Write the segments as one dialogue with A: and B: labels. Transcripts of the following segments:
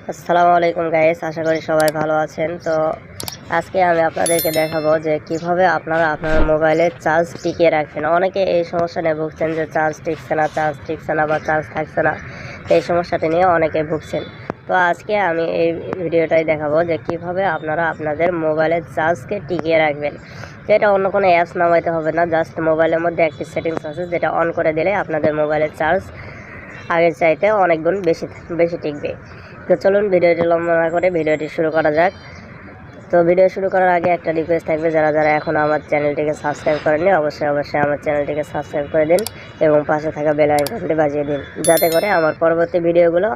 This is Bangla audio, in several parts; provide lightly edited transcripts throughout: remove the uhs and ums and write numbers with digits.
A: আসসালামু আলাইকুম গাইস, আশা করি সবাই ভালো আছেন। তো আজকে আমি আপনাদেরকে দেখাবো যে কিভাবে আপনারা আপনার মোবাইলে চার্জ টিকিয়ে রাখবেন। অনেকে এই সমস্যা নিয়ে ভুগছেন যে চার্জ টিকছে না বা চার্জ থাকছে না। এই সমস্যাটি নিয়ে অনেকে ভুগছেন। তো আজকে আমি এই ভিডিওটাই দেখাবো যে কিভাবে আপনারা আপনাদের মোবাইলের চার্জকে টিকিয়ে রাখবেন। তো এটা অন্য কোনো অ্যাপস নামাইতে হবে না, জাস্ট মোবাইলের মধ্যে একটি সেটিংস আছে যেটা অন করে দিলে আপনাদের মোবাইলের চার্জ আগের চাইতে অনেক গুণ বেশি টিকবে। তো চলুন ভিডিওটি লম্বা না করে ভিডিওটি শুরু করা যাক। তো ভিডিও শুরু করার আগে একটা রিকোয়েস্ট থাকবে, যারা এখন আমার চ্যানেলটিকে সাবস্ক্রাইব করেননি অবশ্যই আমার চ্যানেলটিকে সাবস্ক্রাইব করে দিন এবং পাশে থাকা বেল আইকনটি বাজিয়ে দিন, যাতে করে আমার পরবর্তী ভিডিওগুলো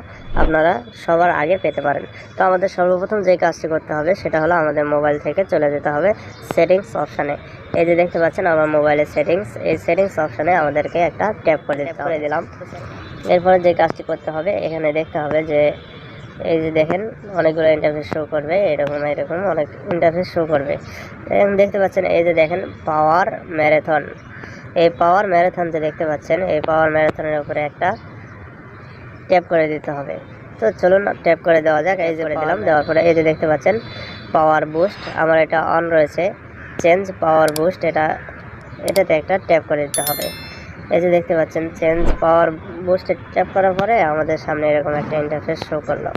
A: আপনারা সবার আগে পেতে পারেন। তো আমাদের সর্বপ্রথম যে কাজটি করতে হবে সেটা হলো আমাদের মোবাইল থেকে চলে যেতে হবে সেটিংস অপশানে। এই যে দেখতে পাচ্ছেন আমার মোবাইলের সেটিংস, এই সেটিংস অপশানে আমাদেরকে একটা ট্যাপ করে দিলাম। এরপরে যে কাজটি করতে হবে, এখানে দেখতে হবে যে এই যে দেখেন অনেকগুলো ইন্টারফেস শো করবে, এরকম অনেক ইন্টারফেস শো করবে। এখন দেখতে পাচ্ছেন এই যে দেখেন পাওয়ার ম্যারাথন, এই পাওয়ার ম্যারাথন যে দেখতে পাচ্ছেন এই পাওয়ার ম্যারাথনের উপরে একটা ট্যাপ করে দিতে হবে। তো চলুন ট্যাপ করে দেওয়া যাক। এই যে করে দিলাম, দেওয়ার পরে এই যে দেখতে পাচ্ছেন পাওয়ার বুস্ট, আমার এটা অন রয়েছে, চেঞ্জ পাওয়ার বুস্ট, এটাতে একটা ট্যাপ করে দিতে হবে। এই যে দেখতে পাচ্ছেন চেঞ্জ পাওয়ার বুস্টে ট্যাপ করার পরে আমাদের সামনে এরকম একটা ইন্টারফেস শো করলো।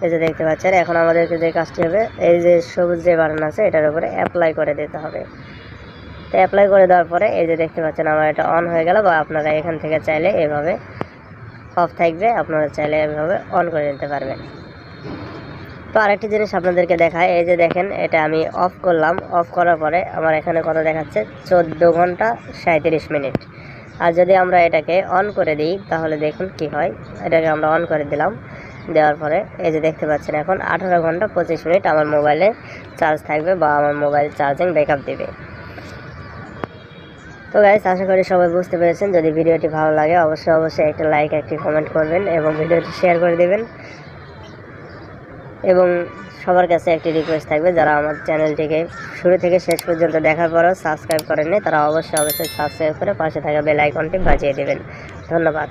A: এই যে দেখতে পাচ্ছেন এখন আমাদেরকে যে কাজটি হবে, এই যে সবুজ যে বাটন আছে এটার উপরে অ্যাপ্লাই করে দিতে হবে। তো অ্যাপ্লাই করে দেওয়ার পরে এই যে দেখতে পাচ্ছেন আমার এটা অন হয়ে গেল, বা আপনারা এখান থেকে চাইলে এভাবে অফ থাকবে, আপনারা চাইলে এভাবে অন করে নিতে পারবেন। তো আরেকটি জিনিস আপনাদেরকে দেখায়, এই যে দেখেন এটা আমি অফ করলাম, অফ করার পরে আমার এখানে কত দেখাচ্ছে 14 ঘন্টা 37 মিনিট। আর যদি আমরা এটাকে অন করে দিই তাহলে দেখুন কি হয়। এটাকে আমরা অন করে দিলাম, দেওয়ার পরে এই যে দেখতে পাচ্ছেন এখন 18 ঘন্টা 25 মিনিট আমার মোবাইলে চার্জ থাকবে বা আমার মোবাইল চার্জিং ব্যাকআপ দেবে। তো গাইস, আশা করি সবাই বুঝতে পেরেছেন। যদি ভিডিওটি ভালো লাগে অবশ্যই একটা লাইক একটি কমেন্ট করবেন এবং ভিডিওটি শেয়ার করে দেবেন। এবং সবার কাছে একটি রিকোয়েস্ট থাকবে, যারা আমার চ্যানেলটিকে শুরু থেকে শেষ পর্যন্ত দেখার পরও সাবস্ক্রাইব করেননি তারা অবশ্যই সাবস্ক্রাইব করে পাশে থাকা বেল আইকনটি বাজিয়ে দেবেন। ধন্যবাদ।